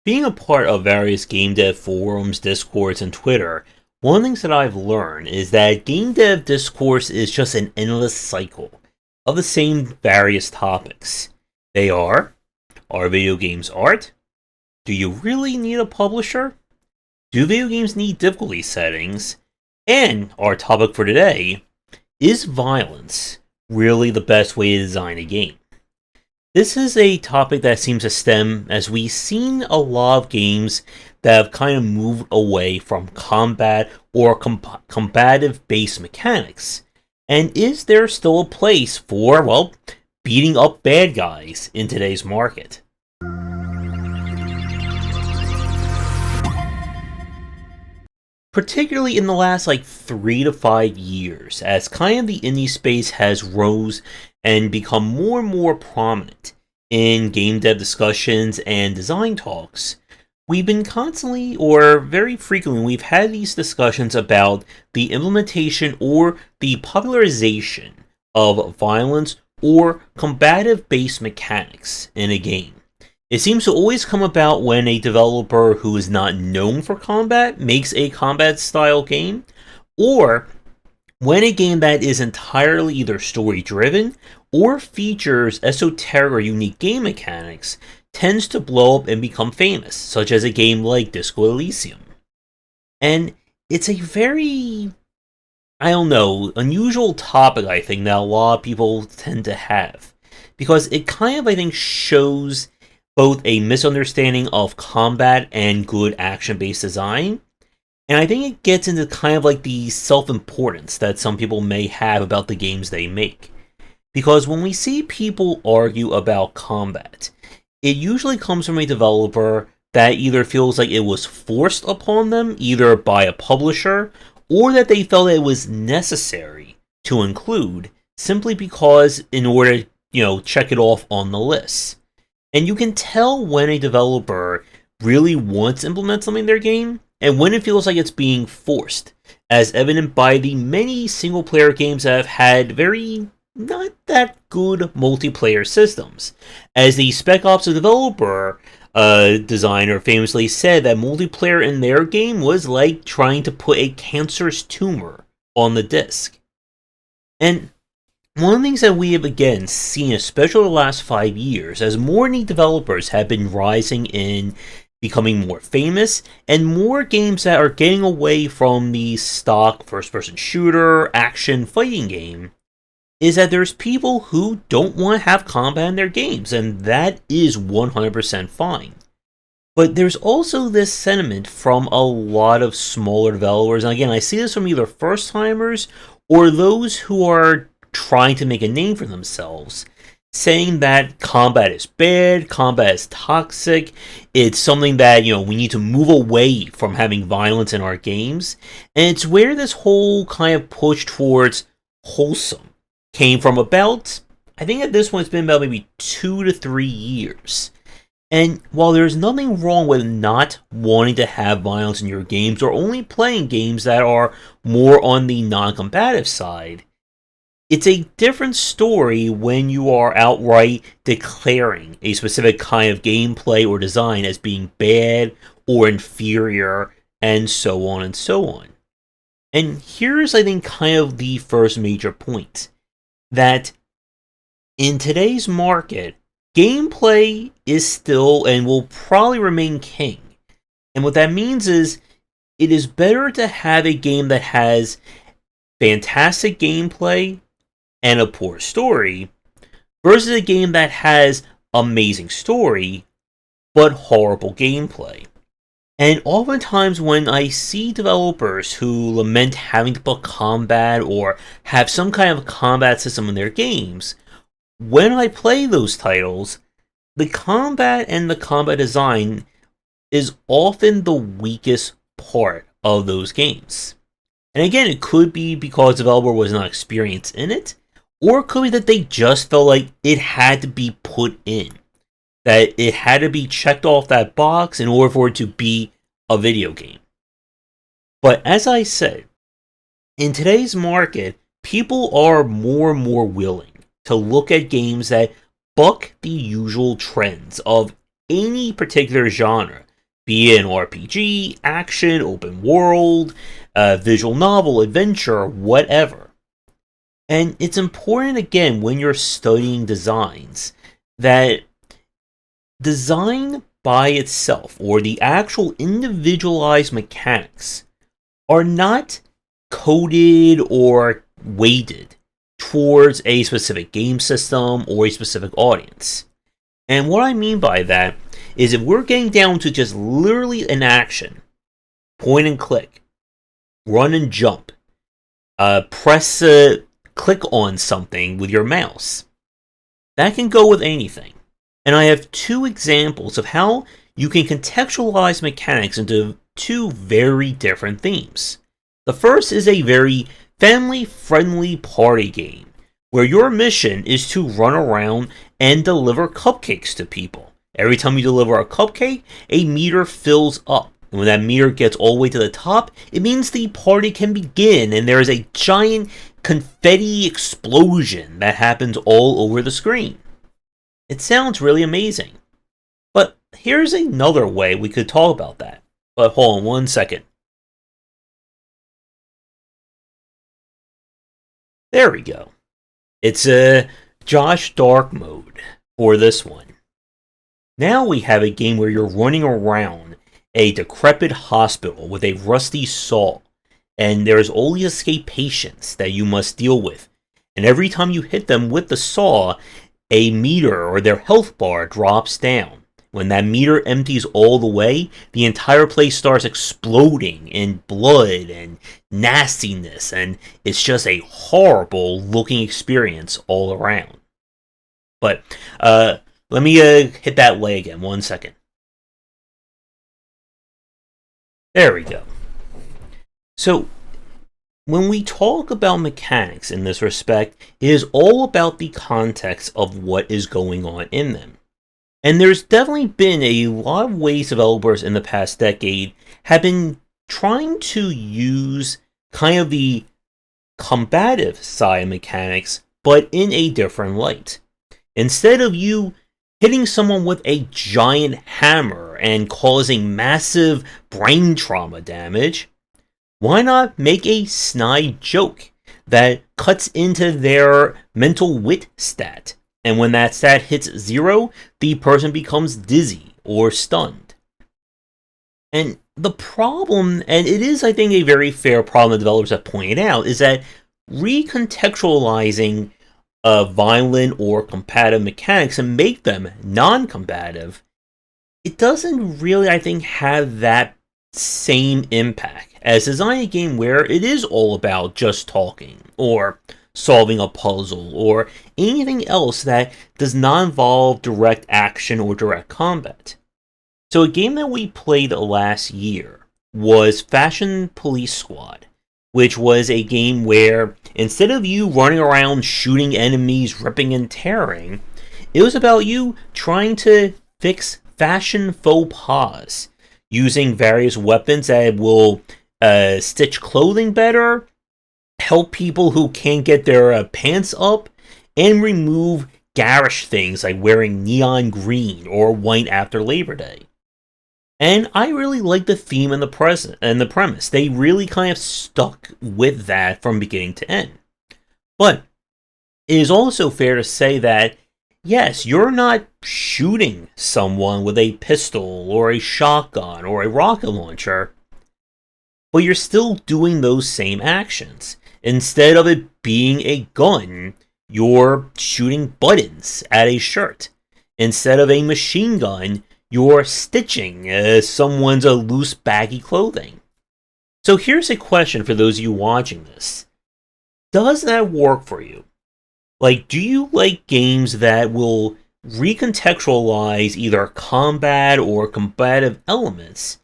Being a part of various game dev forums, discords, and Twitter, one of the things that I've learned is that game dev discourse is just an endless cycle of the same various topics. They are video games art? Do you really need a publisher? Do video games need difficulty settings? And our topic for today, is violence really the best way to design a game? This is a topic that seems to stem as we've seen a lot of games that have kind of moved away from combat or combative-based mechanics. And is there still a place for, well, beating up bad guys in today's market? Particularly in the last 3 to 5 years, as kind of the indie space has rose and become more and more prominent in game dev discussions and design talks, we've been constantly, or very frequently, we've had these discussions about the implementation or the popularization of violence or combative-based mechanics in a game. It seems to always come about when a developer who is not known for combat makes a combat-style game, or when a game that is entirely either story-driven or features esoteric or unique game mechanics tends to blow up and become famous, such as a game like Disco Elysium. And it's a very, unusual topic, I think, that a lot of people tend to have. Because it kind of, I think, shows both a misunderstanding of combat and good action-based design, and I think it gets into kind of the self-importance that some people may have about the games they make. Because when we see people argue about combat, it usually comes from a developer that either feels like it was forced upon them, either by a publisher, or that they felt it was necessary to include, simply because in order to, check it off on the list. And you can tell when a developer really wants to implement something in their game, and when it feels like it's being forced, as evident by the many single-player games that have had very not that good multiplayer systems. As the Spec Ops developer designer famously said that multiplayer in their game was like trying to put a cancerous tumor on the disc. And one of the things that we have again seen, especially the last 5 years, as more indie developers have been rising in becoming more famous, and more games that are getting away from the stock first-person shooter, action, fighting game, is that there's people who don't want to have combat in their games, and that is 100% fine. But there's also this sentiment from a lot of smaller developers, and again, I see this from either first-timers or those who are trying to make a name for themselves, saying that combat is bad, combat is toxic, it's something that, we need to move away from having violence in our games, and it's where this whole kind of push towards wholesome came from about, I think at this point it's been about maybe 2 to 3 years. And while there's nothing wrong with not wanting to have violence in your games, or only playing games that are more on the non-combative side, it's a different story when you are outright declaring a specific kind of gameplay or design as being bad or inferior, and so on and so on. And here's, I think, kind of the first major point, that in today's market, gameplay is still and will probably remain king. And what that means is, it is better to have a game that has fantastic gameplay and a poor story, versus a game that has amazing story, but horrible gameplay. And oftentimes when I see developers who lament having to put combat or have some kind of combat system in their games, when I play those titles, the combat and the combat design is often the weakest part of those games. And again, it could be because the developer was not experienced in it, or it could be that they just felt like it had to be put in. That it had to be checked off that box in order for it to be a video game. But as I said, in today's market, people are more and more willing to look at games that buck the usual trends of any particular genre, be it an RPG, action, open world, visual novel, adventure, whatever. And it's important, again, when you're studying designs, that design by itself, or the actual individualized mechanics, are not coded or weighted towards a specific game system or a specific audience. And what I mean by that is if we're getting down to just literally an action, point and click, run and jump, click on something with your mouse, that can go with anything. And I have two examples of how you can contextualize mechanics into two very different themes. The first is a very family-friendly party game, where your mission is to run around and deliver cupcakes to people. Every time you deliver a cupcake, a meter fills up. And when that meter gets all the way to the top, it means the party can begin, and there is a giant confetti explosion that happens all over the screen. It sounds really amazing. But here's another way we could talk about that. But hold on one second. There we go. It's a Josh Dark mode for this one. Now we have a game where you're running around a decrepit hospital with a rusty saw, and there's only escape patients that you must deal with. And every time you hit them with the saw, a meter or their health bar drops down. When that meter empties all the way, the entire place starts exploding in blood and nastiness, and it's just a horrible looking experience all around. But let me hit that leg again, 1 second. There we go. So, when we talk about mechanics in this respect, it is all about the context of what is going on in them. And there's definitely been a lot of ways developers in the past decade have been trying to use kind of the combative side of mechanics, but in a different light. Instead of you hitting someone with a giant hammer and causing massive brain trauma damage, why not make a snide joke that cuts into their mental wit stat? And when that stat hits 0, the person becomes dizzy or stunned. And the problem, and it is, I think, a very fair problem that developers have pointed out, is that recontextualizing violent or combative mechanics and make them non-combative, it doesn't really, I think, have that same impact as designing a game where it is all about just talking, or solving a puzzle, or anything else that does not involve direct action or direct combat. So a game that we played last year was Fashion Police Squad, which was a game where instead of you running around shooting enemies, ripping and tearing, it was about you trying to fix fashion faux pas, using various weapons that will stitch clothing better, help people who can't get their pants up, and remove garish things like wearing neon green or white after Labor Day. And I really like the theme and the premise. They really kind of stuck with that from beginning to end. But it is also fair to say that, yes, you're not shooting someone with a pistol or a shotgun or a rocket launcher, but you're still doing those same actions. Instead of it being a gun, you're shooting buttons at a shirt. Instead of a machine gun, you're stitching someone's loose, baggy clothing. So here's a question for those of you watching this. Does that work for you? Like, do you like games that will recontextualize either combat or combative elements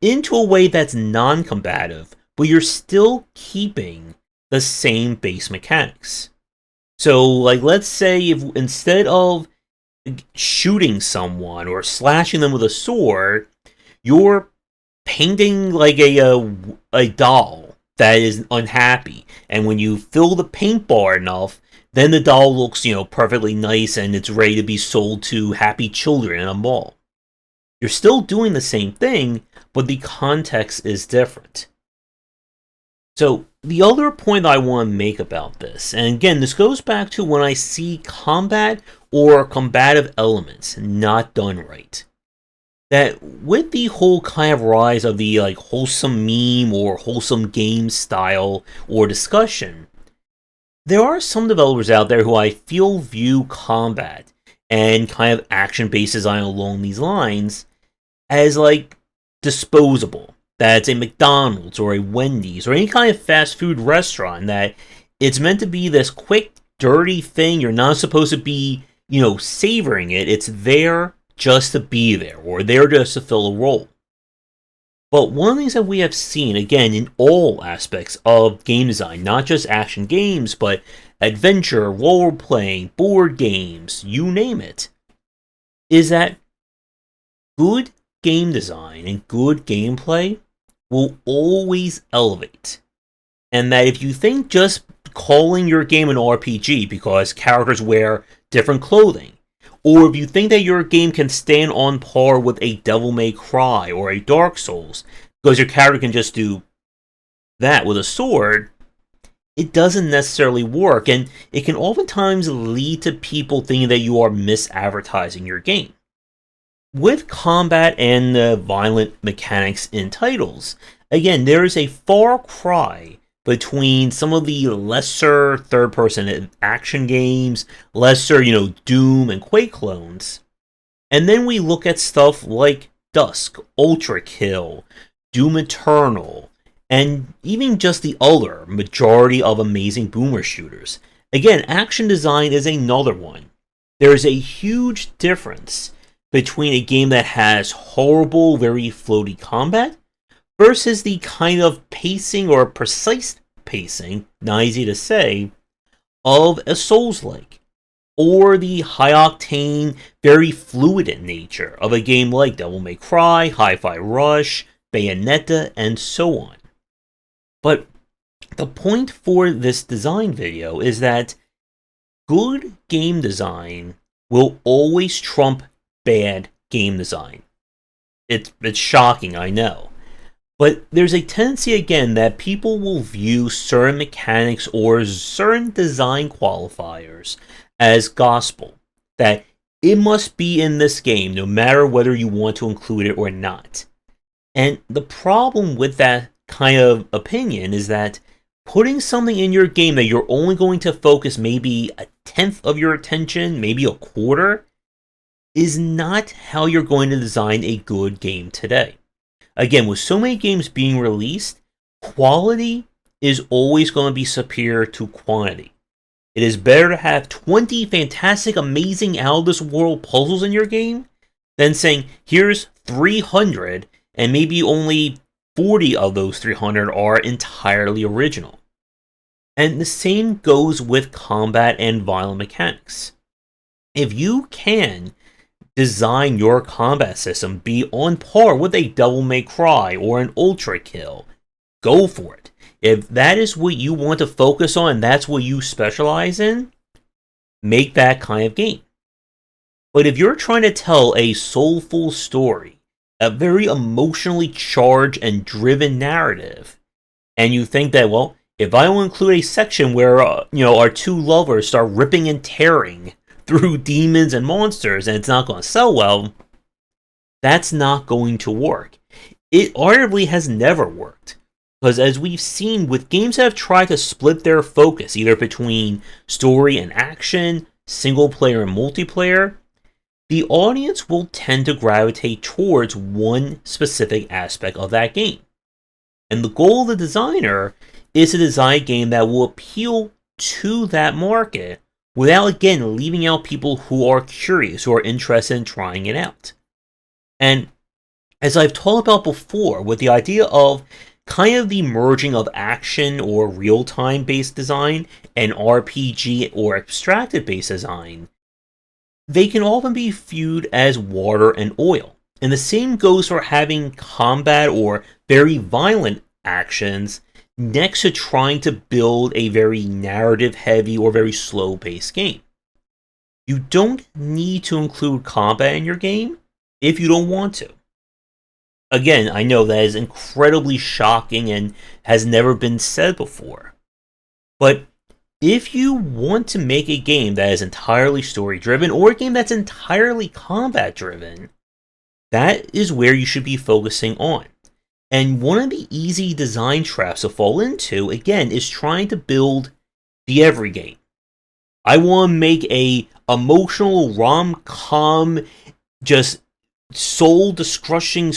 into a way that's non-combative, but you're still keeping the same base mechanics? So, like, let's say if instead of shooting someone or slashing them with a sword, you're painting like a doll that is unhappy, and when you fill the paint bar enough, then the doll looks, perfectly nice and it's ready to be sold to happy children in a mall. You're still doing the same thing, but the context is different. So, the other point I want to make about this, and again, this goes back to when I see combat or combative elements not done right. That with the whole kind of rise of the wholesome meme or wholesome game style or discussion, there are some developers out there who I feel view combat and kind of action-based design along these lines as disposable. That it's a McDonald's or a Wendy's or any kind of fast food restaurant, that it's meant to be this quick, dirty thing. You're not supposed to be, savoring it. It's there just to be there, or there just to fill a role. But one of the things that we have seen, again, in all aspects of game design, not just action games, but adventure, role-playing, board games, you name it, is that good game design and good gameplay will always elevate. And that if you think just calling your game an RPG because characters wear different clothing, or if you think that your game can stand on par with a Devil May Cry or a Dark Souls because your character can just do that with a sword, it doesn't necessarily work, and it can oftentimes lead to people thinking that you are misadvertising your game. With combat and violent mechanics in titles, again, there is a far cry between some of the lesser third-person action games, lesser, Doom and Quake clones, and then we look at stuff like Dusk, Ultra Kill, Doom Eternal, and even just the other majority of amazing boomer shooters. Again, action design is another one. There is a huge difference between a game that has horrible, very floaty combat versus the kind of pacing or precise pacing, not easy to say, of a Souls-like, or the high-octane, very fluid in nature of a game like Devil May Cry, Hi-Fi Rush, Bayonetta, and so on. But the point for this design video is that good game design will always trump bad game design. It's shocking, I know. But there's a tendency, again, that people will view certain mechanics or certain design qualifiers as gospel. That it must be in this game, no matter whether you want to include it or not. And the problem with that kind of opinion is that putting something in your game that you're only going to focus maybe a tenth of your attention, maybe a quarter, is not how you're going to design a good game today. Again, with so many games being released, quality is always going to be superior to quantity. It is better to have 20 fantastic, amazing, out-of-this-world puzzles in your game than saying, here's 300, and maybe only 40 of those 300 are entirely original. And the same goes with combat and violent mechanics. If you can design your combat system be on par with a Devil May Cry or an Ultra Kill, go for it. If that is what you want to focus on and that's what you specialize in, make that kind of game. But if you're trying to tell a soulful story, a very emotionally charged and driven narrative, and you think that, well, if I will include a section where our two lovers start ripping and tearing through demons and monsters and it's not going to sell well, that's not going to work. It arguably has never worked. Because as we've seen with games that have tried to split their focus either between story and action, single player and multiplayer, the audience will tend to gravitate towards one specific aspect of that game. And the goal of the designer is to design a game that will appeal to that market without, again, leaving out people who are curious, who are interested in trying it out. And as I've talked about before, with the idea of kind of the merging of action or real-time based design and RPG or abstracted based design, they can often be viewed as water and oil. And the same goes for having combat or very violent actions next to trying to build a very narrative-heavy or very slow-paced game. You don't need to include combat in your game, if you don't want to. Again, I know that is incredibly shocking and has never been said before. But if you want to make a game that is entirely story-driven, or a game that's entirely combat-driven, that is where you should be focusing on. And one of the easy design traps to fall into, again, is trying to build the every game. I want to make a emotional rom-com, just soul-destroying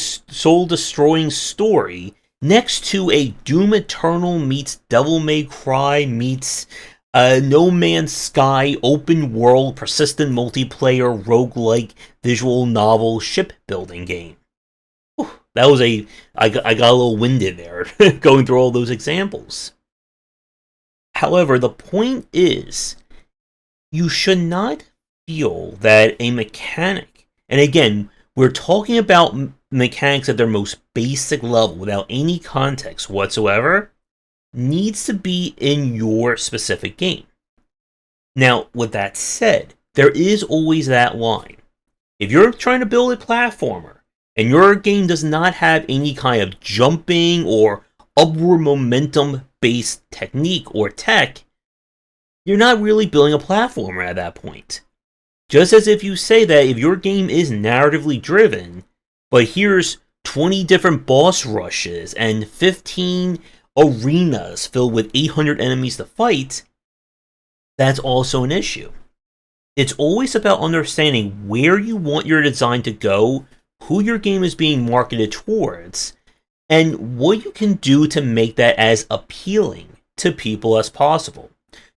story next to a Doom Eternal meets Devil May Cry meets No Man's Sky open world persistent multiplayer roguelike visual novel shipbuilding game. Whew, that was I got a little winded there going through all those examples. However, the point is, you should not feel that a mechanic, and again, we're talking about mechanics at their most basic level without any context whatsoever, needs to be in your specific game. Now, with that said, there is always that line. If you're trying to build a platformer, and your game does not have any kind of jumping or upward momentum based technique or tech, you're not really building a platformer at that point. Just as if you say that if your game is narratively driven, but here's 20 different boss rushes and 15 arenas filled with 800 enemies to fight, that's also an issue. It's always about understanding where you want your design to go, who your game is being marketed towards, and what you can do to make that as appealing to people as possible.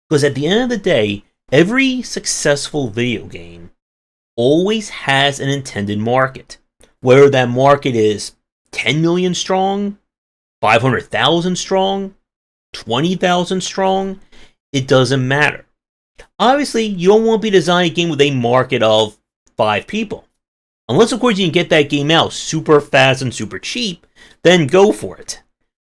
Because at the end of the day, every successful video game always has an intended market. Whether that market is 10 million strong, 500,000 strong, 20,000 strong, it doesn't matter. Obviously, you don't want to be designing a game with a market of 5 people. Unless, of course, you can get that game out super fast and super cheap, then go for it.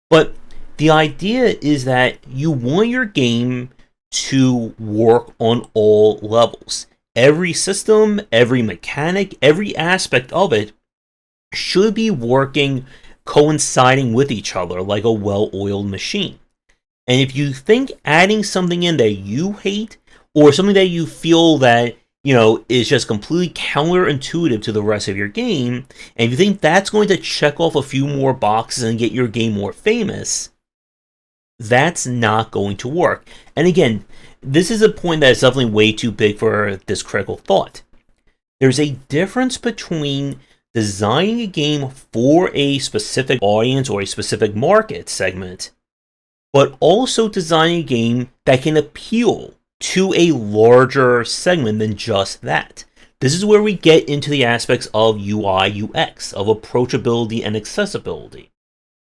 But the idea is that you want your game to work on all levels. Every system, every mechanic, every aspect of it should be working, coinciding with each other like a well-oiled machine. And if you think adding something in that you hate, or something that you feel that, is just completely counterintuitive to the rest of your game, and if you think that's going to check off a few more boxes and get your game more famous, that's not going to work. And again, this is a point that is definitely way too big for this critical thought. There's a difference between designing a game for a specific audience or a specific market segment, but also designing a game that can appeal to a larger segment than just that. This is where we get into the aspects of UI, UX, of approachability and accessibility.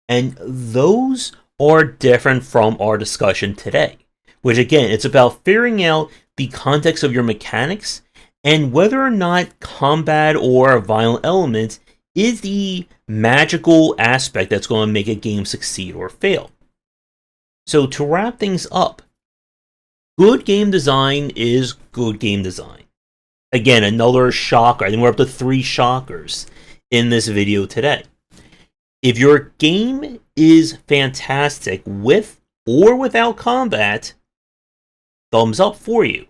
And those are different from our discussion today, which again, it's about figuring out the context of your mechanics and whether or not combat or violent elements is the magical aspect that's going to make a game succeed or fail. So to wrap things up, good game design is good game design. Again, another shocker. I think we're up to 3 shockers in this video today. If your game is fantastic with or without combat, thumbs up for you.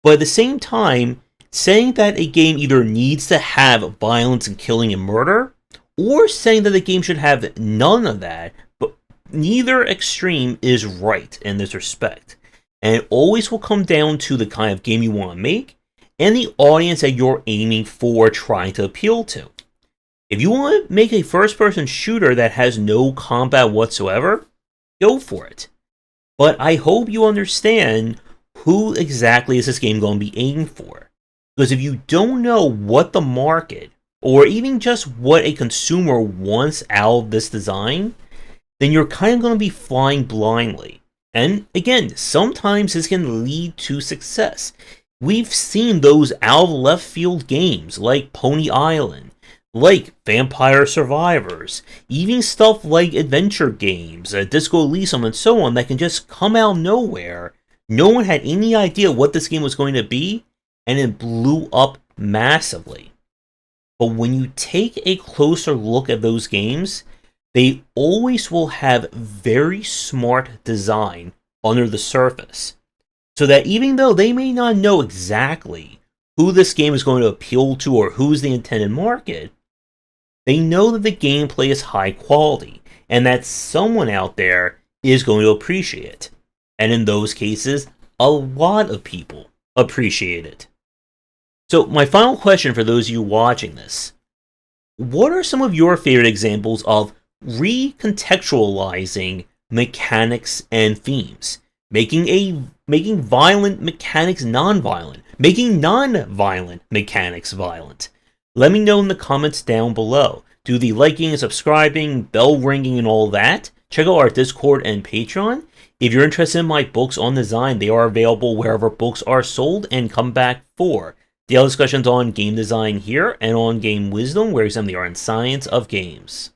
But at the same time, saying that a game either needs to have violence and killing and murder, or saying that the game should have none of that, but neither extreme is right in this respect. And it always will come down to the kind of game you want to make and the audience that you're aiming for, trying to appeal to. If you want to make a first-person shooter that has no combat whatsoever, go for it. But I hope you understand who exactly is this game going to be aiming for. Because if you don't know what the market, or even just what a consumer wants out of this design, then you're kind of going to be flying blindly. And again, sometimes this can lead to success. We've seen those out of left field games like Pony Island, like Vampire Survivors, even stuff like adventure games, Disco Elysium and so on that can just come out of nowhere. No one had any idea what this game was going to be, and it blew up massively. But when you take a closer look at those games, they always will have very smart design under the surface. So that even though they may not know exactly who this game is going to appeal to or who's the intended market, they know that the gameplay is high quality and that someone out there is going to appreciate it. And in those cases, a lot of people appreciate it. So my final question for those of you watching this: what are some of your favorite examples of recontextualizing mechanics and themes? Making violent mechanics non-violent, making non-violent mechanics violent. Let me know in the comments down below. Do the liking, subscribing, bell ringing, and all that. Check out our Discord and Patreon. If you're interested in my books on design, they are available wherever books are sold, and come back for daily discussions on game design here and on game wisdom, where we examine the art and science of games.